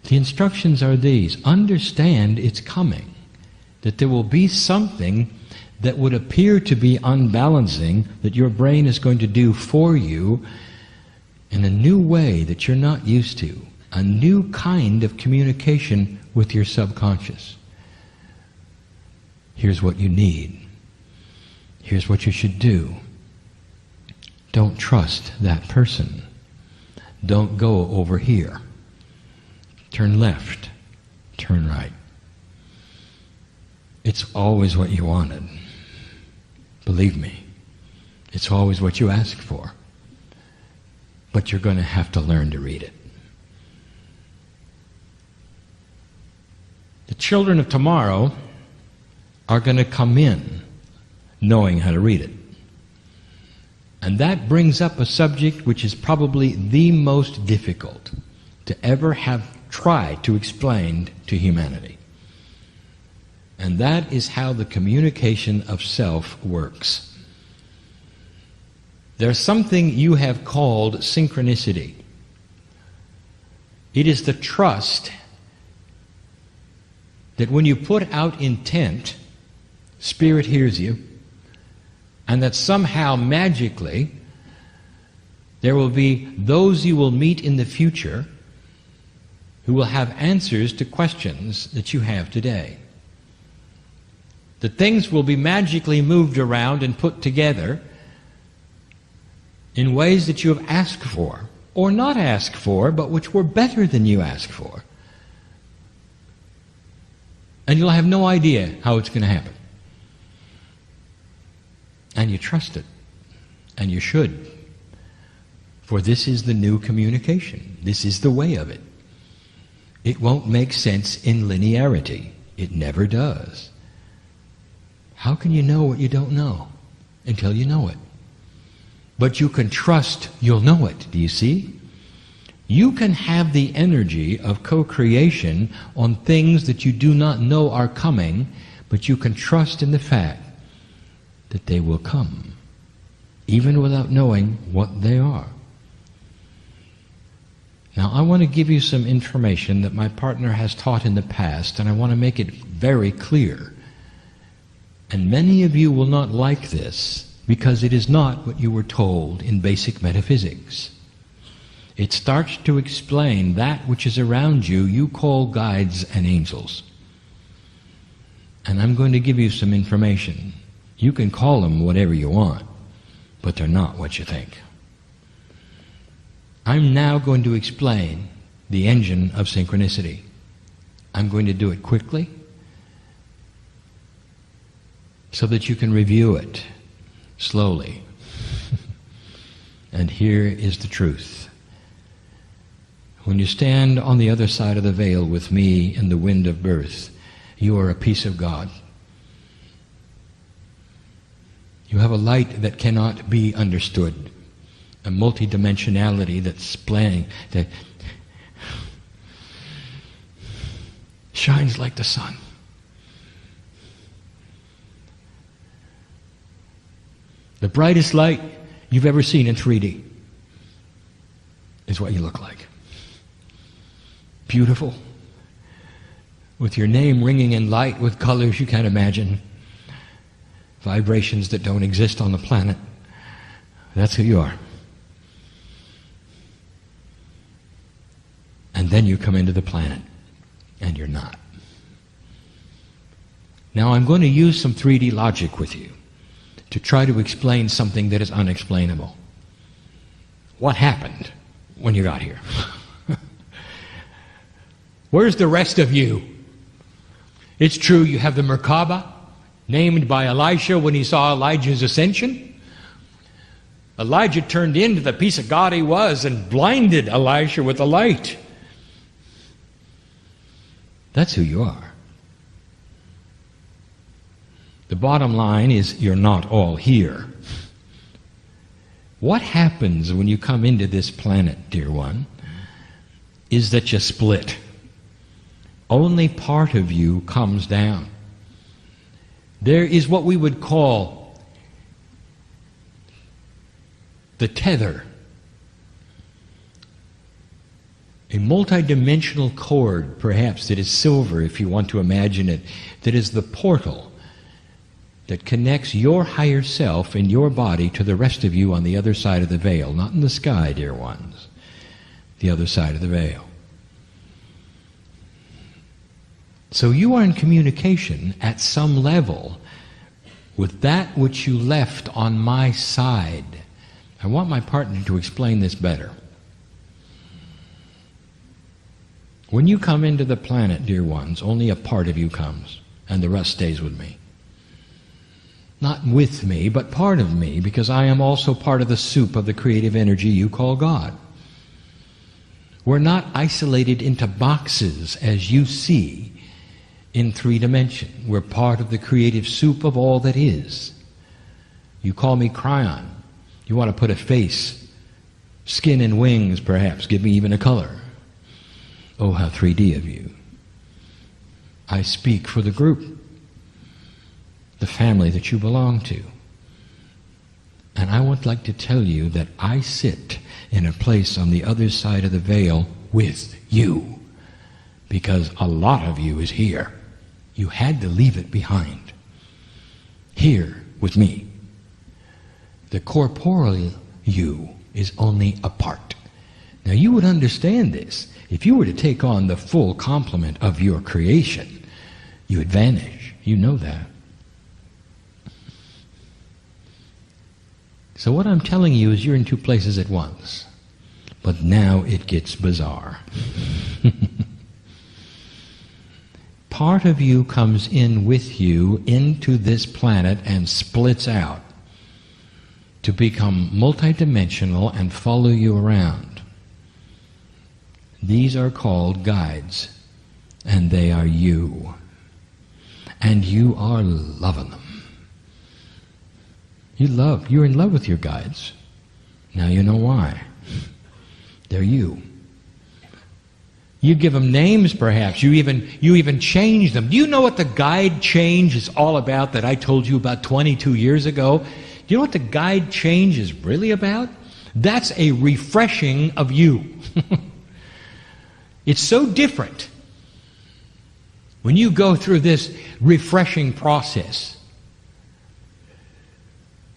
The instructions are these. Understand it's coming. That there will be something that would appear to be unbalancing that your brain is going to do for you in a new way that you're not used to. A new kind of communication with your subconscious. Here's what you need. Here's what you should do. Don't trust that person. Don't go over here. Turn left. Turn right. It's always what you wanted. Believe me. It's always what you asked for. But you're going to have to learn to read it. The children of tomorrow are going to come in knowing how to read it. And that brings up a subject which is probably the most difficult to ever have tried to explain to humanity. And that is how the communication of self works. There's something you have called synchronicity. It is the trust that when you put out intent, Spirit hears you, and that somehow magically there will be those you will meet in the future who will have answers to questions that you have today. That things will be magically moved around and put together in ways that you have asked for, or not asked for, but which were better than you asked for. And you'll have no idea how it's going to happen. And you trust it. And you should. For this is the new communication. This is the way of it. It won't make sense in linearity. It never does. How can you know what you don't know until you know it? But you can trust you'll know it. Do you see? You can have the energy of co-creation on things that you do not know are coming, but you can trust in the fact that they will come, even without knowing what they are. Now, I want to give you some information that my partner has taught in the past, and I want to make it very clear. And many of you will not like this, because it is not what you were told in basic metaphysics. It starts to explain that which is around you, you call guides and angels. And I'm going to give you some information. You can call them whatever you want, but they're not what you think. I'm now going to explain the engine of synchronicity. I'm going to do it quickly so that you can review it slowly. And here is the truth. When you stand on the other side of the veil with me in the wind of birth, you are a piece of God. You have a light that cannot be understood, a multidimensionality that's playing, that shines like the sun. The brightest light you've ever seen in 3D is what you look like. Beautiful, with your name ringing in light with colors you can't imagine, vibrations that don't exist on the planet. That's who you are. And then you come into the planet, and you're not. Now I'm going to use some 3D logic with you to try to explain something that is unexplainable. What happened when you got here? Where's the rest of you? It's true you have the Merkaba, named by Elisha when he saw Elijah's ascension. Elijah turned into the piece of God he was and blinded Elisha with the light. That's who you are. The bottom line is you're not all here. What happens when you come into this planet, dear one, is that you split. Only part of you comes down. There is what we would call the tether. a multidimensional cord, perhaps, that is silver, if you want to imagine it, that is the portal that connects your higher self in your body to the rest of you on the other side of the veil. Not in the sky, dear ones. The other side of the veil. So you are in communication at some level with that which you left on my side. I want my partner to explain this better. When you come into the planet, dear ones, only a part of you comes, and the rest stays with me. Not with me, but part of me, because I am also part of the soup of the creative energy you call God. We're not isolated into boxes as you see in 3 dimension. We're part of the creative soup of all that is. You call me Kryon. You want to put a face, skin and wings perhaps, give me even a color. Oh, how 3D of you. I speak for the group, the family that you belong to. And I would like to tell you that I sit in a place on the other side of the veil with you, because a lot of you is here. You had to leave it behind. Here with me. The corporeal you is only a part. Now you would understand this. If you were to take on the full complement of your creation, you would vanish. You know that. So what I'm telling you is you're in 2 places at once. But now it gets bizarre. Part of you comes in with you into this planet and splits out to become multidimensional and follow you around. These are called guides, and they are you. And you are loving them. You're in love with your guides. Now you know why. They're you. You give them names perhaps, you even change them. Do you know what the guide change is all about that I told you about 22 years ago? Do you know what the guide change is really about? That's a refreshing of you. It's so different when you go through this refreshing process.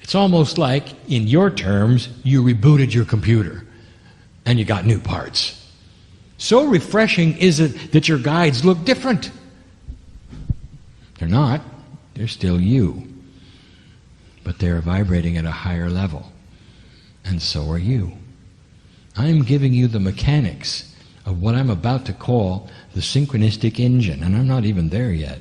It's almost like, in your terms, you rebooted your computer and you got new parts. So refreshing is it that your guides look different. They're not. They're still you. But they're vibrating at a higher level. And so are you. I'm giving you the mechanics of what I'm about to call the synchronistic engine, and I'm not even there yet.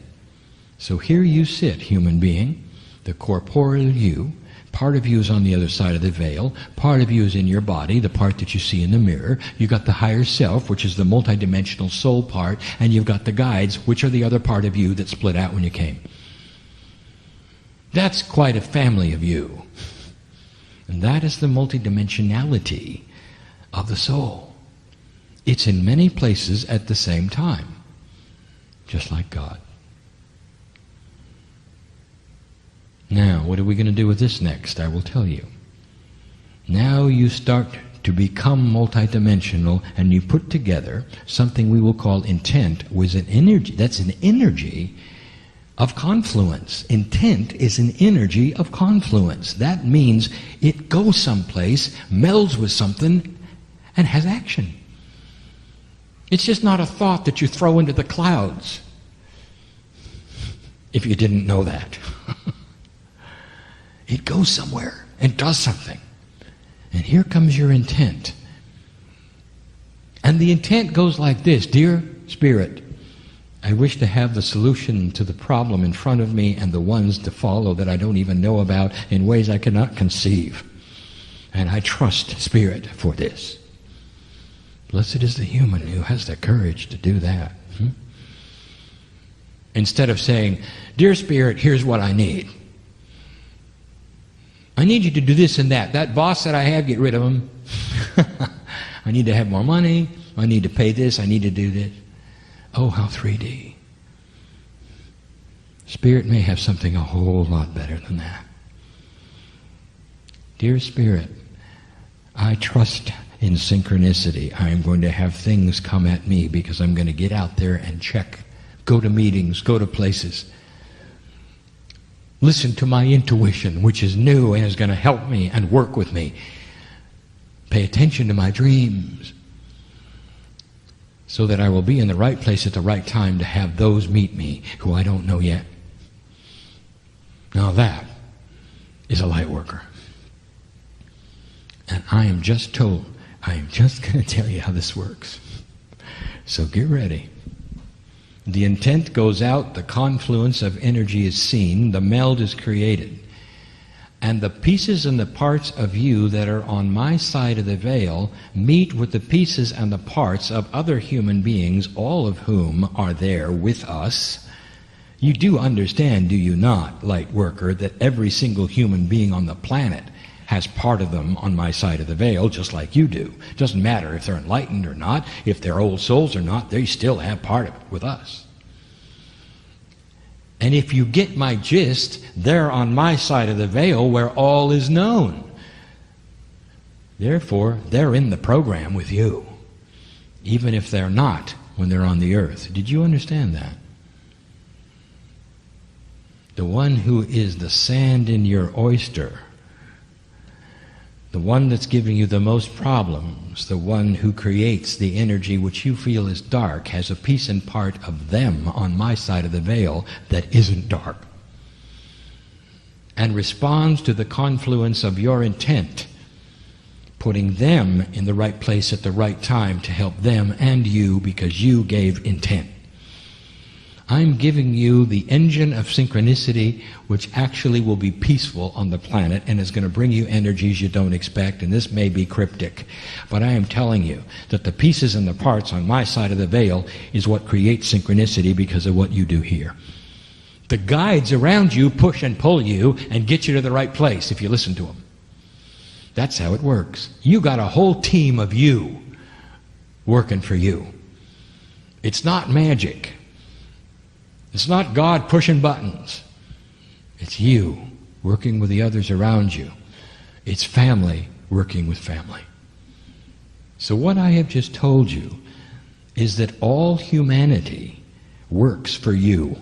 So here you sit, human being, the corporeal you. Part of you is on the other side of the veil. Part of you is in your body, the part that you see in the mirror. You've got the higher self, which is the multidimensional soul part, and you've got the guides, which are the other part of you that split out when you came. That's quite a family of you. And that is the multidimensionality of the soul. It's in many places at the same time, just like God. Now, what are we going to do with this next? I will tell you. Now you start to become multidimensional, and you put together something we will call intent with an energy. That's an energy of confluence. Intent is an energy of confluence. That means it goes someplace, melds with something, and has action. It's just not a thought that you throw into the clouds, if you didn't know that. It goes somewhere and does something. And here comes your intent. And the intent goes like this: Dear Spirit, I wish to have the solution to the problem in front of me and the ones to follow that I don't even know about in ways I cannot conceive. And I trust Spirit for this. Blessed is the human who has the courage to do that. Instead of saying, Dear Spirit, here's what I need. I need you to do this and that. That boss that I have, get rid of him. I need to have more money. I need to pay this. I need to do this. Oh, how 3D. Spirit may have something a whole lot better than that. Dear Spirit, I trust in synchronicity. I am going to have things come at me because I'm going to get out there and check, go to meetings, go to places. Listen to my intuition, which is new and is going to help me and work with me. Pay attention to my dreams, so that I will be in the right place at the right time to have those meet me who I don't know yet. Now that is a light worker. And I am just going to tell you how this works. So get ready. The intent goes out, the confluence of energy is seen, the meld is created. And the pieces and the parts of you that are on my side of the veil meet with the pieces and the parts of other human beings, all of whom are there with us. You do understand, do you not, light worker, that every single human being on the planet has part of them on my side of the veil, just like you do. It doesn't matter if they're enlightened or not, if they're old souls or not, they still have part of it with us. And if you get my gist, they're on my side of the veil where all is known. Therefore, they're in the program with you, even if they're not when they're on the earth. Did you understand that? The one who is the sand in your oyster, the one that's giving you the most problems, the one who creates the energy which you feel is dark, has a piece and part of them on my side of the veil that isn't dark, and responds to the confluence of your intent, putting them in the right place at the right time to help them and you because you gave intent. I'm giving you the engine of synchronicity, which actually will be peaceful on the planet and is going to bring you energies you don't expect, and this may be cryptic, but I am telling you that the pieces and the parts on my side of the veil is what creates synchronicity because of what you do here. The guides around you push and pull you and get you to the right place if you listen to them. That's how it works. You got a whole team of you working for you. It's not magic. It's not God pushing buttons. It's you working with the others around you. It's family working with family. So what I have just told you is that all humanity works for you.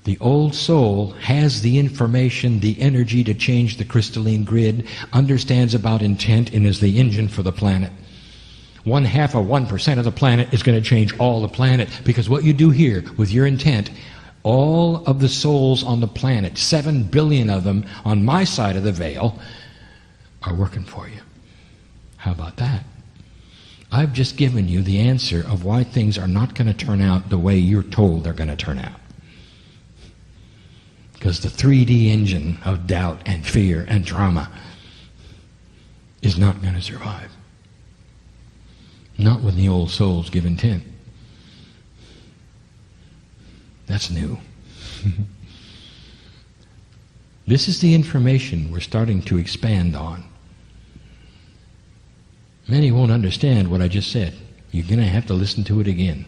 The old soul has the information, the energy to change the crystalline grid, understands about intent, and is the engine for the planet. 1/2 of 1% of the planet is going to change all the planet, because what you do here with your intent, all of the souls on the planet, 7 billion of them on my side of the veil, are working for you. How about that? I've just given you the answer of why things are not going to turn out the way you're told they're going to turn out. Because the 3D engine of doubt and fear and trauma is not going to survive. Not when the old souls give intent. That's new. This is the information we're starting to expand on. Many won't understand what I just said. You're going to have to listen to it again.